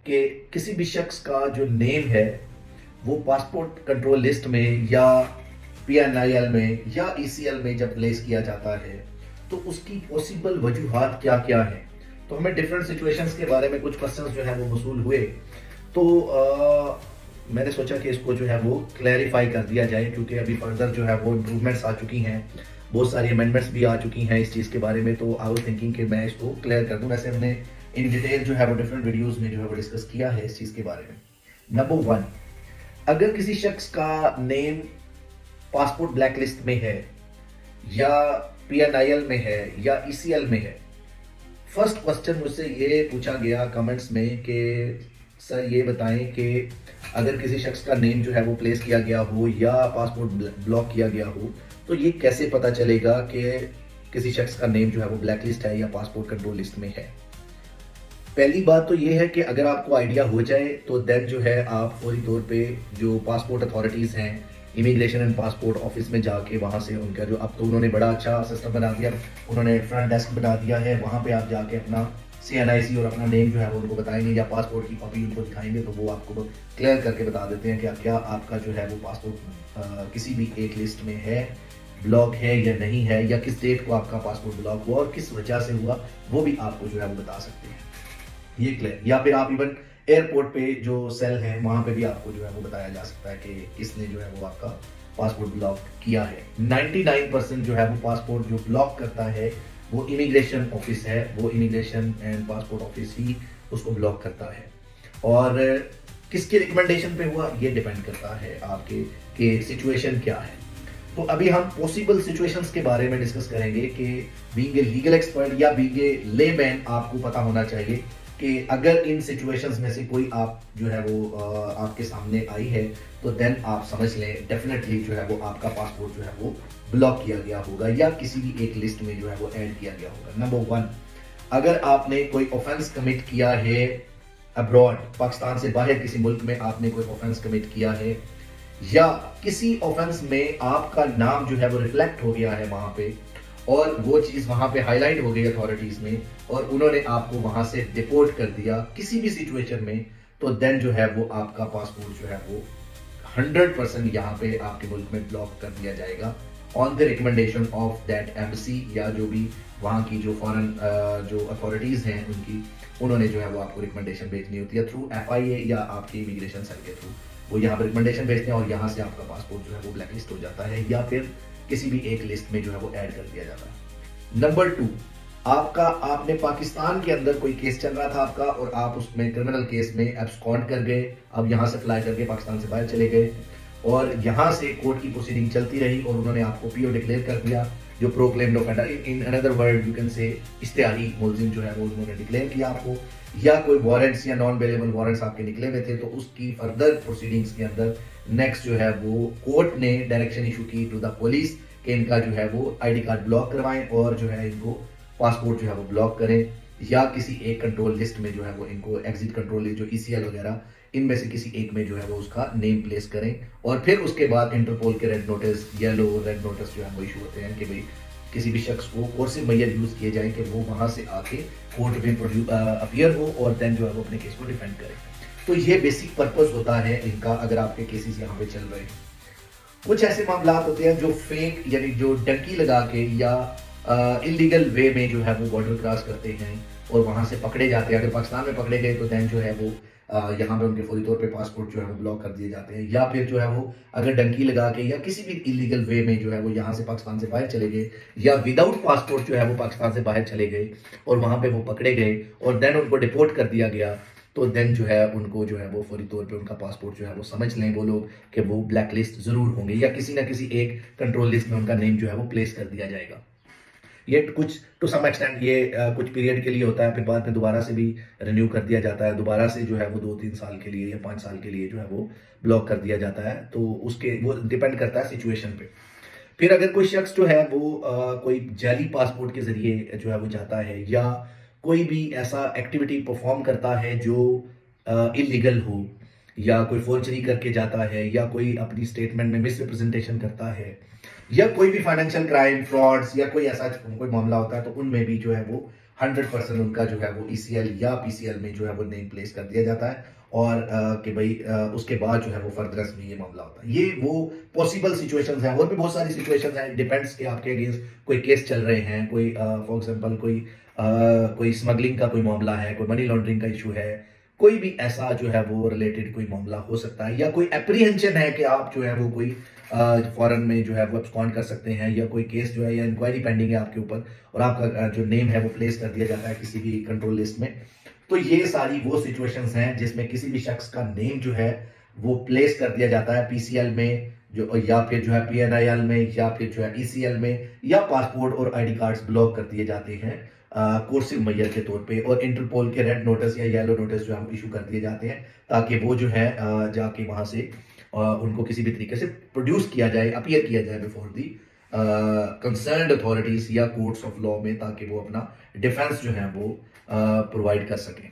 कि किसी भी शख्स का जो नेम है वो पासपोर्ट कंट्रोल लिस्ट में या पीएनआईएल में या ईसीएल में जब प्लेस किया जाता है तो उसकी पॉसिबल वजूहात क्या क्या है। तो हमें डिफरेंट सिचुएशंस के बारे में कुछ क्वेश्चंस जो है वो मसूल हुए। तो मैंने सोचा कि इसको जो है वो क्लैरिफाई कर दिया जाए, क्योंकि अभी फर्दर जो है वो इम्प्रूवमेंट्स आ चुकी हैं, बहुत सारी अमेंडमेंट्स भी आ चुकी हैं इस चीज़ के बारे में। तो आई वाज थिंकिंग कि मैं इसको क्लियर कर दूं। वैसे हमने इन डिटेल जो है वो डिफरेंट वीडियोस में जो है वो डिस्कस किया है इस चीज़ के बारे में। नंबर वन, अगर किसी शख्स का नेम पासपोर्ट ब्लैक लिस्ट में है या पीएनआईएल में है या ईसीएल में है, फर्स्ट क्वेश्चन मुझसे ये पूछा गया कमेंट्स में कि सर ये बताएं कि अगर किसी शख्स का नेम जो है वो प्लेस किया गया हो या पासपोर्ट ब्लॉक किया गया हो तो ये कैसे पता चलेगा कि किसी शख्स का नेम जो है वो ब्लैक लिस्ट है या पासपोर्ट कंट्रोल लिस्ट में है। पहली बात तो ये है कि अगर आपको आइडिया हो जाए तो देन जो है आप फौरी तौर पे जो पासपोर्ट अथॉरिटीज़ हैं, इमिग्रेशन एंड पासपोर्ट ऑफिस में जाके वहाँ से उनका जो, अब तो उन्होंने बड़ा अच्छा सिस्टम बना दिया, उन्होंने फ्रंट डेस्क बना दिया है, वहाँ पे आप जाके अपना CNIC और अपना नेम जो है वो उनको बताएंगे या पासपोर्ट की कॉपी उनको दिखाएंगे तो वो आपको क्लियर करके बता देते हैं कि क्या आपका जो है वो पासपोर्ट किसी भी एक लिस्ट में है, ब्लॉक है या नहीं है, या किस डेट को आपका पासपोर्ट ब्लॉक हुआ और किस वजह से हुआ, वो भी आपको जो है वो बता सकते हैं। ये क्लियर, या फिर आप इवन एयरपोर्ट पे जो सेल है वहां पे भी आपको जो है वो बताया जा सकता है कि किसने जो है वो आपका पासपोर्ट ब्लॉक किया है। 99% जो है वो पासपोर्ट जो ब्लॉक करता है वो इमिग्रेशन ऑफिस है, वो इमिग्रेशन एंड पासपोर्ट ऑफिस ही उसको ब्लॉक करता है। और किसके रिकमेंडेशन पे हुआ ये डिपेंड करता है आपके कि सिचुएशन क्या है। तो अभी हम पॉसिबल सिचुएशंस के बारे में डिस्कस करेंगे कि बीइंग ए लीगल एक्सपर्ट या बीइंग ए लेमैन आपको पता होना चाहिए कि अगर इन सिचुएशंस में से कोई आप जो है वो आपके सामने आई है तो देन आप समझ लें डेफिनेटली जो है वो आपका पासपोर्ट जो है वो ब्लॉक किया गया होगा या किसी भी एक लिस्ट में जो है वो ऐड किया गया होगा। नंबर वन, अगर आपने कोई ऑफेंस कमिट किया है अब्रॉड, पाकिस्तान से बाहर किसी मुल्क में आपने कोई ऑफेंस कमिट किया है या किसी ऑफेंस में आपका नाम जो है वो रिफ्लेक्ट हो गया है वहां पे और वो चीज वहां पे हाईलाइट हो गई अथॉरिटीज में और उन्होंने आपको वहां से डिपोर्ट कर दिया किसी भी सिचुएशन में, तो देन जो है वो आपका पासपोर्ट जो है वो 100% यहाँ पे आपके मुल्क में ब्लॉक कर दिया जाएगा on the recommendation of that embassy या जो भी वहाँ की जो फॉरेन जो अथॉरिटीज हैं उनकी, उन्होंने जो है वो आपको रिकमेंडेशन भेजनी होती है थ्रू FIA या आपके इमिग्रेशन सेल के थ्रू। वो यहाँ पर रिकमेंडेशन भेजते हैं और यहाँ से आपका पासपोर्ट जो है वो ब्लैक लिस्ट हो जाता है या फिर किसी भी एक लिस्ट में जो है वो ऐड कर दिया जाता है। नंबर टू, आपका आपने पाकिस्तान के अंदर कोई केस चल रहा था आपका और आप उसमें क्रिमिनल केस में एब्सकॉन्ड कर गए, अब यहाँ से फ्लाई करके पाकिस्तान से बाहर चले गए और यहाँ से कोर्ट की प्रोसीडिंग चलती रही और उन्होंने आपको PO डिक्लेयर कर दिया, जो proclaimed offender, in another word you can say इश्तिहारी मुलजिम जो है वो उन्होंने डिक्लेयर किया आपको, या कोई वारंट्स या नॉन अवेलेबल वारंट्स आपके निकले हुए थे तो उसकी फर्दर प्रोसीडिंग्स के अंदर नेक्स्ट जो है वो कोर्ट ने डायरेक्शन इशू की टू द पुलिस कि इनका जो है वो ID कार्ड ब्लॉक करवाएं और जो है इनको पासपोर्ट जो है वो ब्लॉक करें या किसी एक कंट्रोल लिस्ट में जो है वो इनको एग्जिट कंट्रोल लिस्ट जो ECL वगैरह इनमें से किसी एक में जो है वो उसका नेम प्लेस करें और फिर उसके बाद इंटरपोल के red notice, yellow red notice जो है वो इशू होते हैं कि भाई किसी भी शख्स को कोर्ट से मुहैया यूज किए जाए कि वो वहां से आके कोर्ट में अपीयर हो और देन जो है वो अपने केस को डिफेंड करे। तो ये बेसिक पर्पस होता है इनका अगर आपके केसेस यहाँ पे चल रहे हैं। कुछ ऐसे मामला होते हैं जो फेक यानी जो डंकी लगा के या इलीगल वे में जो है वो बॉर्डर क्रॉस करते हैं और वहां से पकड़े जाते हैं। अगर पाकिस्तान में पकड़े गए तो देन जो है वो यहाँ पे उनके फौरी तौर पे पासपोर्ट जो है वो ब्लॉक कर दिए जाते हैं, या फिर जो है वो अगर डंकी लगा के या किसी भी इलीगल वे में जो है वो यहाँ से पाकिस्तान से बाहर चले गए या विदाउट पासपोर्ट जो है वो पाकिस्तान से बाहर चले गए और वहां पे वो पकड़े गए और देन उनको डिपोर्ट कर दिया गया, तो देन जो है उनको जो है वो फौरी तौर पे उनका पासपोर्ट जो है वो समझ लें वो लोग कि वो ब्लैक लिस्ट जरूर होंगे या किसी ना किसी एक कंट्रोल लिस्ट में उनका नेम जो है वो प्लेस कर दिया जाएगा। ये कुछ टू सम एक्सटेंट ये कुछ पीरियड के लिए होता है, फिर बाद में दोबारा से भी रिन्यू कर दिया जाता है, दोबारा से जो है वो 2-3 साल के लिए या 5 साल के लिए जो है वो ब्लॉक कर दिया जाता है। तो उसके वो डिपेंड करता है सिचुएशन पे। फिर अगर कोई शख्स जो है वो कोई जाली पासपोर्ट के जरिए जो है वो जाता है या कोई भी ऐसा एक्टिविटी परफॉर्म करता है जो इलीगल हो या कोई फोर्जरी करके जाता है या कोई अपनी स्टेटमेंट में मिस रिप्रेजेंटेशन करता है या कोई भी फाइनेंशियल क्राइम फ्रॉड्स या कोई ऐसा कोई मामला होता है तो उनमें भी जो है वो 100% उनका जो है वो ईसीएल या पीसीएल में जो है वो नेम प्लेस कर दिया जाता है और कि भाई उसके बाद जो है वो फर्दरस में ये मामला होता है। ये वो पॉसिबल सिचुएशंस हैं और भी बहुत सारी सिचुएशंस हैं, डिपेंड्स कि आपके अगेंस्ट कोई केस चल रहे हैं, कोई फॉर एग्जांपल कोई स्मगलिंग का कोई मामला है, कोई मनी लॉन्ड्रिंग का इशू है, कोई भी ऐसा जो है वो रिलेटेड कोई मामला हो सकता है या कोई एप्रीहेंशन है कि आप जो है वो कोई फॉरेन में जो है वो एब्सकॉन्ड कर सकते हैं या कोई केस जो है या इंक्वायरी पेंडिंग है आपके ऊपर और आपका जो नेम है वो प्लेस कर दिया जाता है किसी भी कंट्रोल लिस्ट में। तो ये सारी वो सिचुएशंस हैं जिसमें किसी भी शख्स का नेम जो है वो प्लेस कर दिया जाता है पीसीएल में जो या फिर जो है पीएनआईएल में या फिर जो है ईसीएल में या पासपोर्ट और आईडी कार्ड्स ब्लॉक कर दिए जाते हैं कोर्सिव मैयर के तौर पे और इंटरपोल के रेड नोटिस या येलो नोटिस जो है इशू कर दिए जाते हैं ताकि वो जो है जाके वहां से उनको किसी भी तरीके से प्रोड्यूस किया जाए, अपीयर किया जाए बिफोर दी कंसर्न्ड अथॉरिटीज या कोर्ट्स ऑफ लॉ में ताकि वो अपना डिफेंस जो है वो प्रोवाइड कर सकें।